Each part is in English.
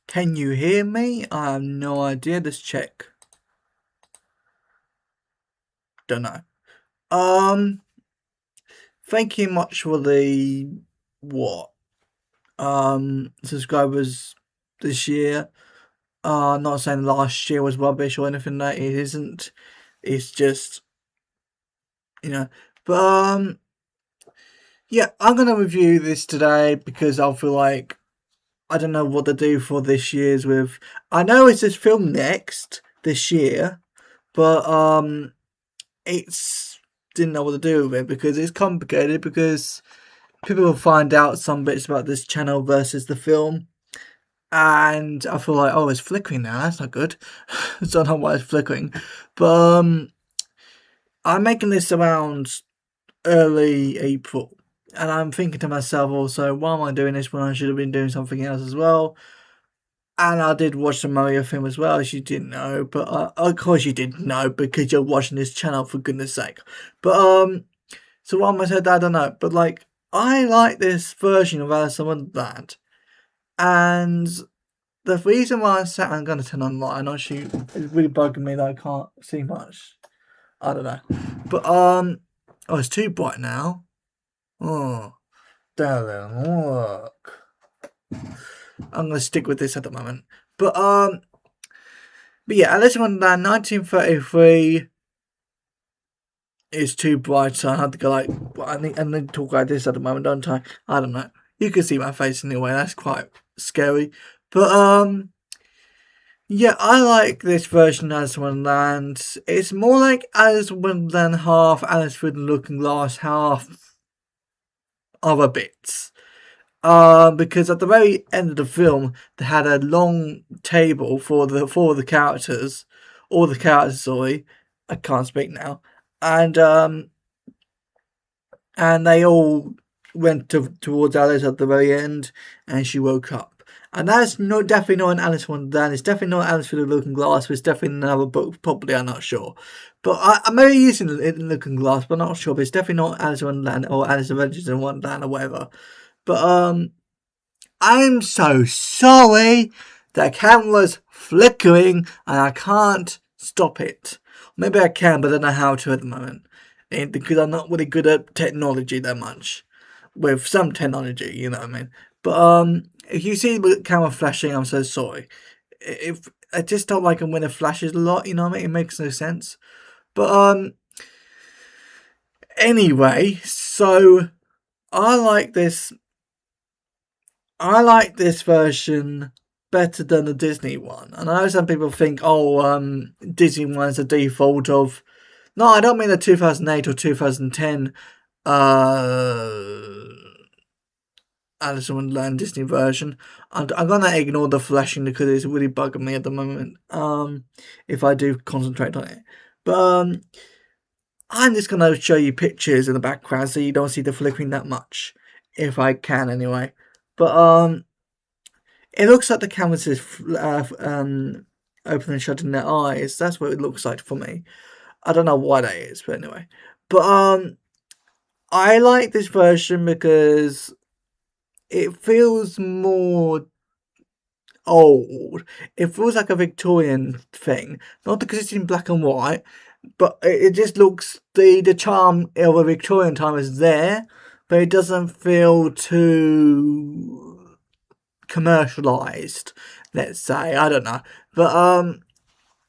Can you hear me? I have no idea. Let's check. Don't know. Thank you much for the subscribers this year. Not saying last year was rubbish or anything like it isn't. It's just But yeah, I'm gonna review this today because I feel like I don't know what to do for this year's with. I know it's this film next this year, but it's didn't know what to do with it because it's complicated because people will find out some bits about this channel versus the film. And I feel like, oh, it's flickering now. That's not good. I don't know why it's flickering. But I'm making this around early April. And I'm thinking to myself also, why am I doing this when I should have been doing something else as well? And I did watch the Mario film as well, as you didn't know. But of course you didn't know because you're watching this channel, for goodness sake. But so what am I saying? I don't know. But like, I like this version of Alice in Wonderland. And the reason why I'm going to turn on light, I'm not sure, it's really bugging me that I can't see much. I don't know. But, oh, it's too bright now. Oh, doesn't work. I'm going to stick with this at the moment. But yeah, Alice in Wonderland 1933 is too bright, so I had to go like, I need to talk like this at the moment, don't I? I don't know. You can see my face anyway, that's quite scary. But yeah, I like this version of Alice in Wonderland. It's more like Alice in Wonderland half Alice Through the Looking Glass, half other bits. Because at the very end of the film, they had a long table for the characters, all the characters. Sorry, I can't speak now. And they all went towards Alice at the very end, and she woke up. And that's definitely not an Alice in Wonderland. It's definitely not Alice Through the Looking Glass. But it's definitely another book. Probably, I'm not sure. But I may be using it in Looking Glass, but I'm not sure. But it's definitely not Alice in Wonderland or Alice Adventures in Wonderland or whatever. But I'm so sorry. The camera's flickering and I can't stop it. Maybe I can, but I don't know how to at the moment. Because I'm not really good at technology that much. With some technology, you know what I mean. But if you see the camera flashing, I'm so sorry. If I just don't like it when it flashes a lot, you know what I mean? It makes no sense. But anyway, so I like this version better than the Disney one. And I know some people think, Disney one is a default of. No, I don't mean the 2008 or 2010 Alice in Wonderland Disney version. I'm gonna ignore the flashing because it's really bugging me at the moment. If I do concentrate on it, but I'm just gonna show you pictures in the background so you don't see the flickering that much, if I can anyway. But it looks like the canvas is open and shutting their eyes. That's what it looks like for me. I don't know why that is, but anyway. But I like this version because it feels more old. It feels like a Victorian thing. Not because it's in black and white, but it just looks, the charm of a Victorian time is there, but it doesn't feel too commercialised, let's say. I don't know. But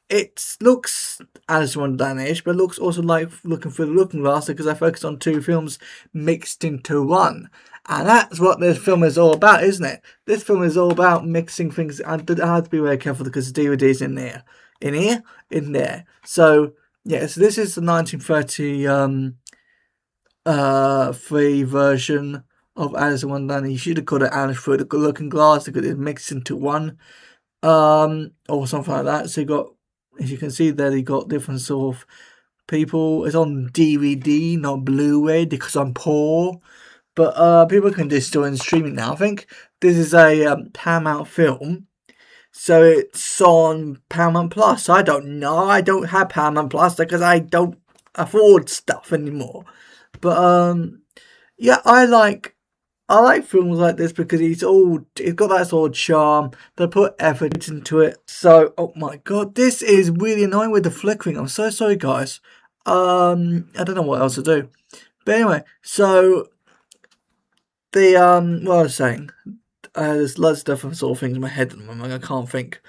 it looks Alice in Wonderland-ish, but it looks also like Looking Through the Looking Glass because I focused on two films mixed into one. And that's what this film is all about, isn't it? This film is all about mixing things. And I have to be very careful because the DVD's in there. In here? In there. So, yeah, so this is the 1933 version of Alice in Wonderland. You should have called it Alice Through the Looking Glass because it's mixed into one. Or something like that. So you got As you can see there, they got different sort of people. It's on DVD, not Blu-ray, because I'm poor. But people can just do it in streaming now. I think this is a Paramount film, so it's on Paramount Plus. I don't know. I don't have Paramount Plus because I don't afford stuff anymore. But yeah, I like films like this because it's got that sort of charm. They put effort into it. So, oh my god, this is really annoying with the flickering. I'm so sorry, guys. I don't know what else to do. But anyway, so what I was saying, there's lots of different sort of things in my head at the moment. I can't think.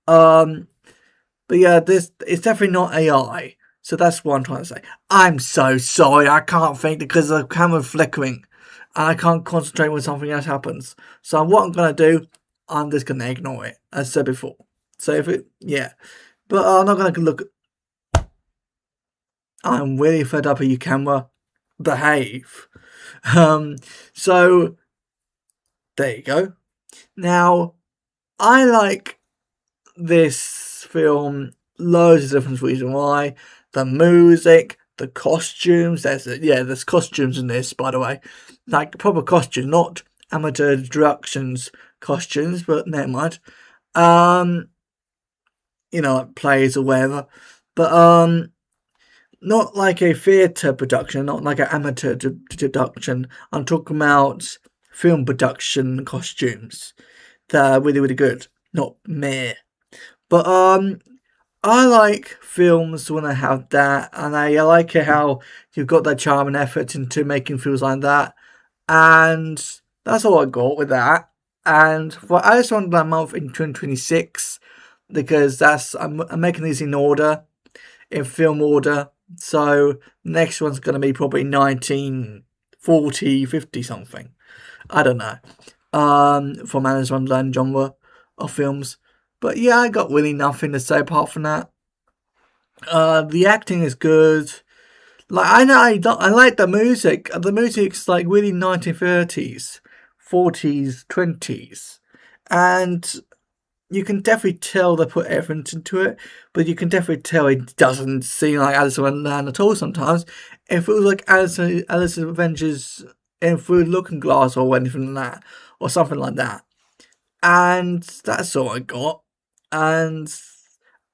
But yeah, it's definitely not AI. So that's what I'm trying to say. I'm so sorry. I can't think because of the camera flickering. And I can't concentrate when something else happens. So what I'm going to do, I'm just going to ignore it, as I said before. So yeah. But I'm not going to look. I'm really fed up of you, camera. Behave. So, there you go. Now, I like this film, loads of different reasons why. The music, the costumes. There's costumes in this, by the way. Like proper costumes, not amateur productions costumes, but never mind. Like plays or whatever. But not like a theatre production, not like an amateur production. I'm talking about film production costumes that are really, really good. Not meh. But I like films when I have that, and I like it how you've got that charm and effort into making films like that. And that's all I got with that. And for Alice in Wonderland month in 2026, because I'm making these in film order. So next one's going to be probably 1940, 50 something. I don't know. From Alice in Wonderland genre of films. But yeah, I got really nothing to say apart from that. The acting is good. Like I like the music. The music's like really 1930s, 40s, 20s, and you can definitely tell they put effort into it. But you can definitely tell it doesn't seem like Alice in Wonderland at all. Sometimes it feels like Alice's Adventures in Through the Looking Glass or anything like that, or something like that. And that's all I got. And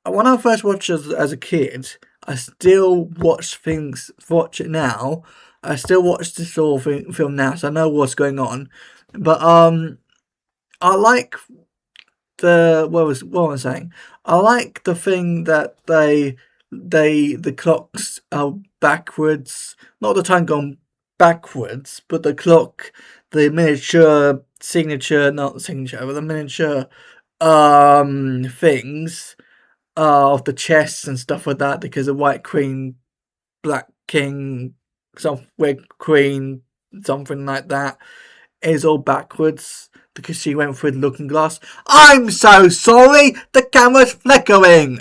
when I first watched it as a kid, I still watch it now. I still watch this sort of film now, so I know what's going on. But I like what was I saying? I like the thing that the clocks are backwards, not the time gone backwards, but the clock, the miniature signature, not the signature, but the miniature things of the chests and stuff like that, because the White Queen, Black King, some Red Queen, something like that, is all backwards because she went through the looking glass. I'm so sorry, the camera's flickering.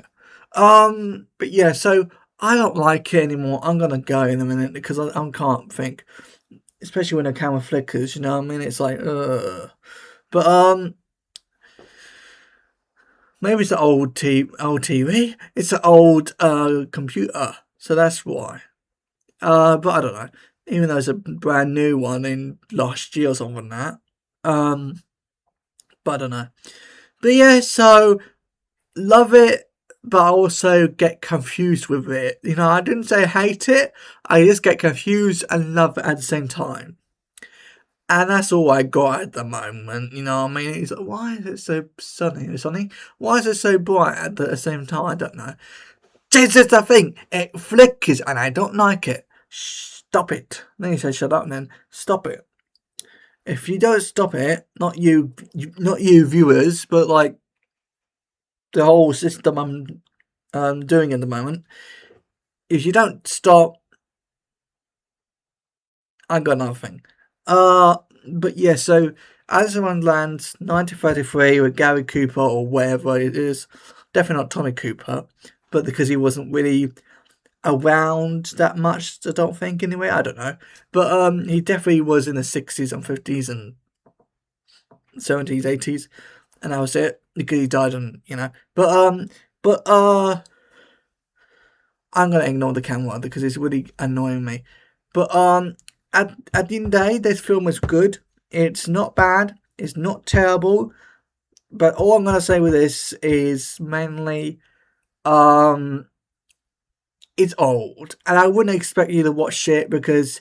But yeah, so I don't like it anymore. I'm gonna go in a minute because I can't think, especially when the camera flickers. You know what I mean? It's like, But maybe it's an old TV. It's an old computer, so that's why. But I don't know. Even though it's a brand new one in last year or something like that. But I don't know. But yeah, so love it, but I also get confused with it. You know, I didn't say hate it. I just get confused and love it at the same time. And that's all I got at the moment, you know what I mean? It's like, why is it so sunny? Why is it so bright at the same time? I don't know. This is the thing. It flickers and I don't like it. Stop it. Then you say shut up and then stop it. If you don't stop it, not you viewers, but like the whole system I'm doing at the moment, if you don't stop, I got nothing. But yeah, so Alice in Wonderland 1933 with Gary Cooper or whatever it is, definitely not Tommy Cooper, but because he wasn't really around that much, I don't think anyway. I don't know, but he definitely was in the 60s and 50s and 70s, 80s, and that was it because he died on, you know. But I'm gonna ignore the camera because it's really annoying me. But at the end of the day, this film is good. It's not bad. It's not terrible. But all I'm gonna say with this is mainly it's old, and I wouldn't expect you to watch it because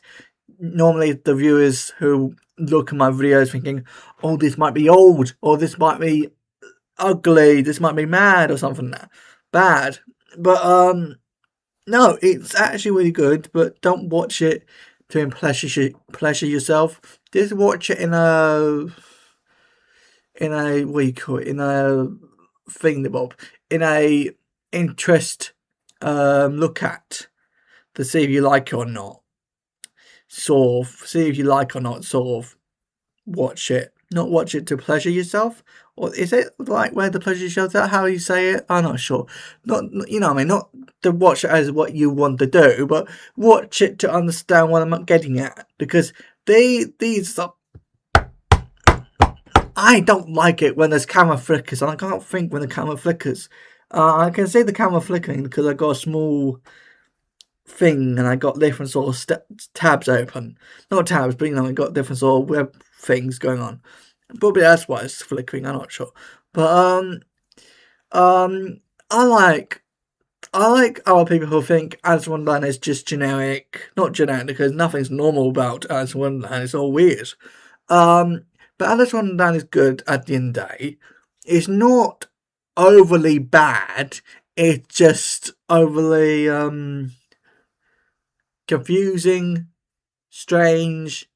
normally the viewers who look at my videos thinking, "Oh, this might be old, or this might be ugly, this might be mad, or something bad." But no, it's actually really good. But don't watch it to pleasure yourself. Just watch it in a what do you call it, in a thingamabob, in a interest look at to see if you like it or not. Sort of see if you like or not. Sort of watch it, not watch it to pleasure yourself. Or is it like where the pleasure yourself? Is that how you say it? I'm not sure. Not you know what I mean. Not to watch it as what you want to do, but watch it to understand what I'm getting at. Because these are. I don't like it when there's camera flickers, and I can't think when the camera flickers. I can see the camera flickering because I got a small thing and I got different sort of tabs open. Not tabs, but I got different sort of web things going on. Probably that's why it's flickering. I'm not sure, but I like other people who think Alice in Wonderland is just generic. Not generic because nothing's normal about Alice in Wonderland. It's all weird. But Alice in Wonderland is good at the end of the day. It's not overly bad. It's just overly confusing, strange,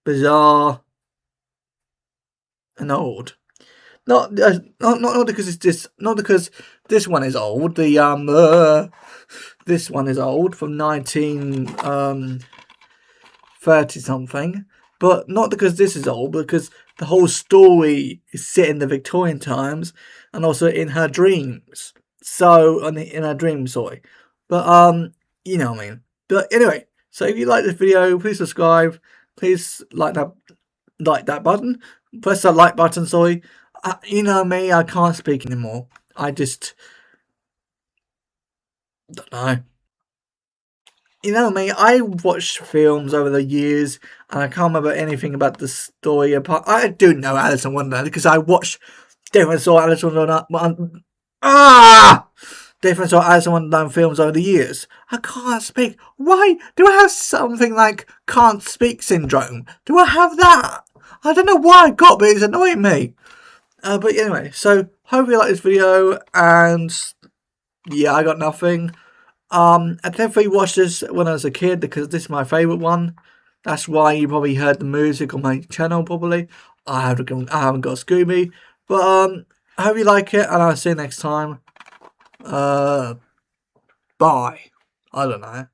bizarre, and old. Not because it's just not because this one is old. This one is old from 1930 something. But not because this is old, because the whole story is set in the Victorian times and also in her dreams. So, in her dreams, sorry. But, you know what I mean. But anyway, so if you like this video, please subscribe. Please like that button. Press that like button, sorry. You know me, I can't speak anymore. I just don't know. You know me, I watched films over the years and I can't remember anything about the story apart. I do know Alice in Wonderland because I watched different sort of Alice in Wonderland. Different sort of Alice in Wonderland films over the years. I can't speak. Why do I have something like can't speak syndrome? Do I have that? I don't know why I got, but it's annoying me. But anyway, so hope you like this video, and yeah, I got nothing. I definitely watched this when I was a kid because this is my favourite one. That's why you probably heard the music on my channel, probably. I haven't got Scooby. But I hope you like it, and I'll see you next time. Bye. I don't know.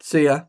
See ya.